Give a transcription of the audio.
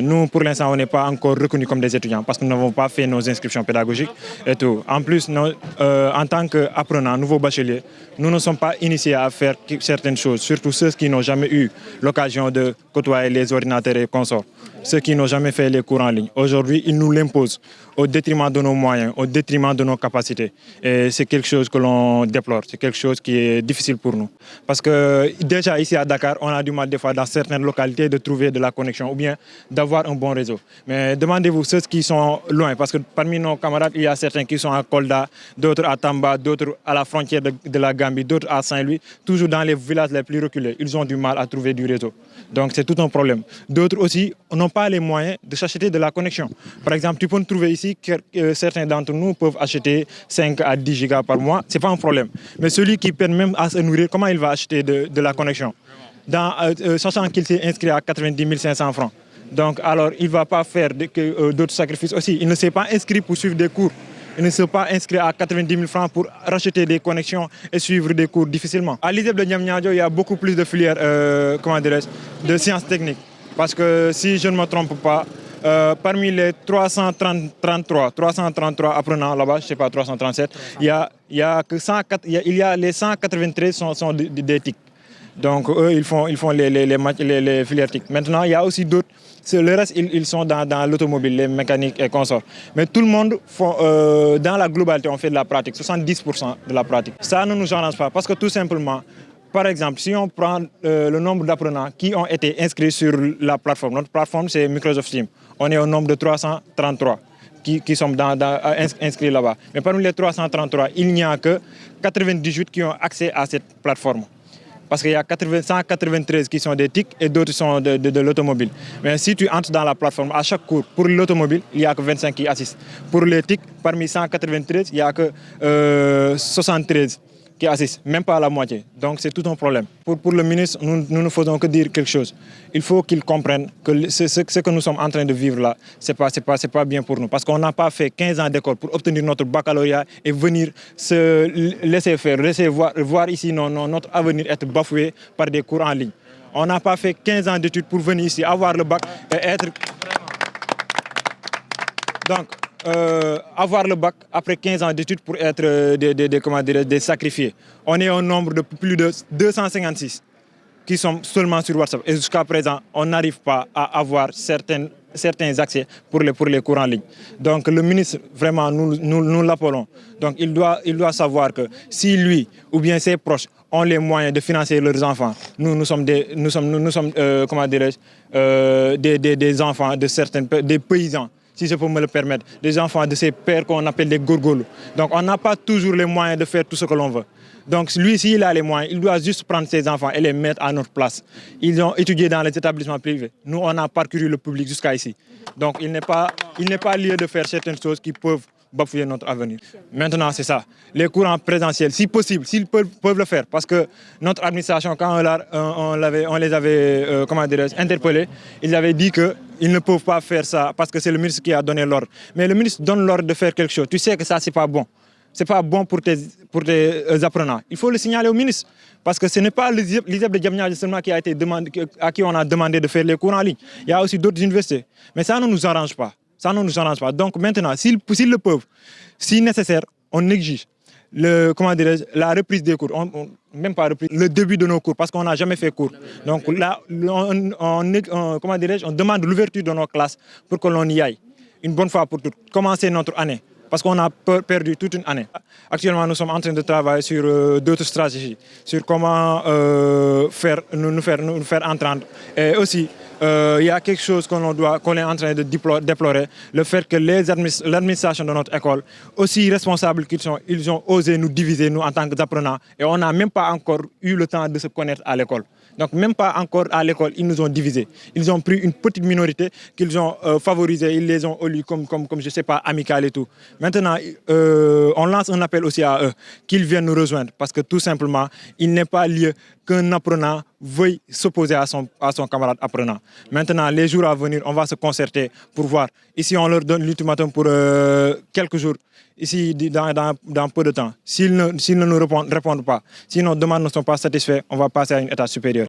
nous, pour l'instant, on n'est pas encore reconnus comme des étudiants parce que nous n'avons pas fait nos inscriptions pédagogiques et tout. En plus, en tant qu'apprenants, nouveaux bacheliers, nous ne sommes pas initiés à faire certaines choses, surtout ceux qui n'ont jamais eu l'occasion de côtoyer les ordinateurs et consorts, ceux qui n'ont jamais fait les cours en ligne. Aujourd'hui, ils nous l'imposent au détriment de nos moyens, au détriment de nos capacités. Et c'est quelque chose que l'on déplore, c'est quelque chose qui est difficile pour nous. Parce que déjà ici à Dakar, on a du mal des fois dans certaines localités de trouver de la connexion ou bien d'avoir un bon réseau. Mais demandez-vous ceux qui sont loin, parce que parmi nos camarades, il y a certains qui sont à Kolda, d'autres à Tamba, d'autres à la frontière de la Gambie, d'autres à Saint-Louis, toujours dans les villages les plus reculés. Ils ont du mal à trouver du réseau. Donc c'est tout un problème. D'autres aussi n'ont pas les moyens de s'acheter de la connexion. Par exemple, tu peux nous trouver ici que certains d'entre nous peuvent acheter 5 à 10 gigas par mois, ce n'est pas un problème. Mais celui qui peine même à se nourrir, comment il va acheter de la connexion sachant qu'il s'est inscrit à 90 500 francs. Donc alors il ne va pas faire d'autres sacrifices aussi. Il ne s'est pas inscrit pour suivre des cours. Il ne s'est pas inscrit à 90 000 francs pour racheter des connexions et suivre des cours difficilement. À l'ISEP de Diamniadio, il y a beaucoup plus de filières de sciences techniques. Parce que si je ne me trompe pas, parmi les 333 apprenants là-bas, je ne sais pas, 337, il y a les 193 sont des TIC. Donc eux, ils font les filières TIC. Maintenant, il y a aussi d'autres. Le reste, ils sont dans l'automobile, les mécaniques et consorts. Mais tout le monde, dans la globalité, on fait de la pratique, 70% de la pratique. Ça ne nous arrange pas parce que tout simplement, par exemple, si on prend le nombre d'apprenants qui ont été inscrits sur la plateforme, notre plateforme c'est Microsoft Teams, on est au nombre de 333 qui sont inscrits là-bas. Mais parmi les 333, il n'y a que 98 qui ont accès à cette plateforme. Parce qu'il y a 193 qui sont des TIC et d'autres sont de l'automobile. Mais si tu entres dans la plateforme, à chaque cours, pour l'automobile, il n'y a que 25 qui assistent. Pour les TIC, parmi 193, il n'y a que 73 qui assistent, même pas à la moitié. Donc c'est tout un problème. Pour le ministre, nous ne faisons que dire quelque chose. Il faut qu'il comprenne que ce que nous sommes en train de vivre là, ce n'est pas bien pour nous. Parce qu'on n'a pas fait 15 ans d'école pour obtenir notre baccalauréat et venir se laisser faire, voir ici notre avenir être bafoué par des cours en ligne. On n'a pas fait 15 ans d'études pour venir ici, avoir le bac et être... Donc, avoir le bac après 15 ans d'études pour être des sacrifiés. On est un nombre de plus de 256 qui sont seulement sur WhatsApp. Et jusqu'à présent, on n'arrive pas à avoir certains accès pour les cours en ligne. Donc le ministre, vraiment, nous l'appelons. Donc il doit savoir que si lui ou bien ses proches ont les moyens de financer leurs enfants, nous sommes des enfants de des paysans, si je peux me le permettre, des enfants de ces pères qu'on appelle des gourgoules. Donc on n'a pas toujours les moyens de faire tout ce que l'on veut. Donc lui, s'il a les moyens, il doit juste prendre ses enfants et les mettre à notre place. Ils ont étudié dans les établissements privés. Nous, on a parcouru le public jusqu'à ici. Donc il n'est pas lieu de faire certaines choses qui peuvent bafouer notre avenir. Maintenant, c'est ça. Les cours en présentiel, si possible, s'ils peuvent le faire, parce que notre administration, quand on les avait interpellés, ils avaient dit qu'ils ne peuvent pas faire ça parce que c'est le ministre qui a donné l'ordre. Mais le ministre donne l'ordre de faire quelque chose. Tu sais que ça, c'est pas bon. Ce n'est pas bon pour tes apprenants. Il faut le signaler au ministre. Parce que ce n'est pas l'ISEP de Diamniadio seulement à qui on a demandé de faire les cours en ligne. Il y a aussi d'autres universités. Mais ça ne nous arrange pas. Ça ne nous arrange pas. Donc maintenant, s'ils le peuvent, si nécessaire, on exige la reprise des cours. Même pas reprise, le début de nos cours, parce qu'on n'a jamais fait cours. Donc là, on demande l'ouverture de nos classes pour que l'on y aille. Une bonne fois pour toutes. Commencer notre année. Parce qu'on a perdu toute une année. Actuellement, nous sommes en train de travailler sur d'autres stratégies, sur comment nous faire entendre. Et aussi, il y a quelque chose qu'on est en train de déplorer, le fait que l'administration de notre école, aussi responsables qu'ils sont, ils ont osé nous diviser, nous, en tant qu'apprenants. Et on n'a même pas encore eu le temps de se connaître à l'école. Donc même pas encore à l'école, ils nous ont divisés. Ils ont pris une petite minorité qu'ils ont favorisée, ils les ont élus comme je ne sais pas, amicales et tout. Maintenant, on lance un appel aussi à eux, qu'ils viennent nous rejoindre. Parce que tout simplement, il n'est pas lieu qu'un apprenant veuille s'opposer à son camarade apprenant. Maintenant, les jours à venir, on va se concerter pour voir. Ici, on leur donne l'ultimatum pour quelques jours. Ici, dans peu de temps. S'ils ne nous répondent pas, si nos demandes ne sont pas satisfaites, on va passer à une étape supérieure.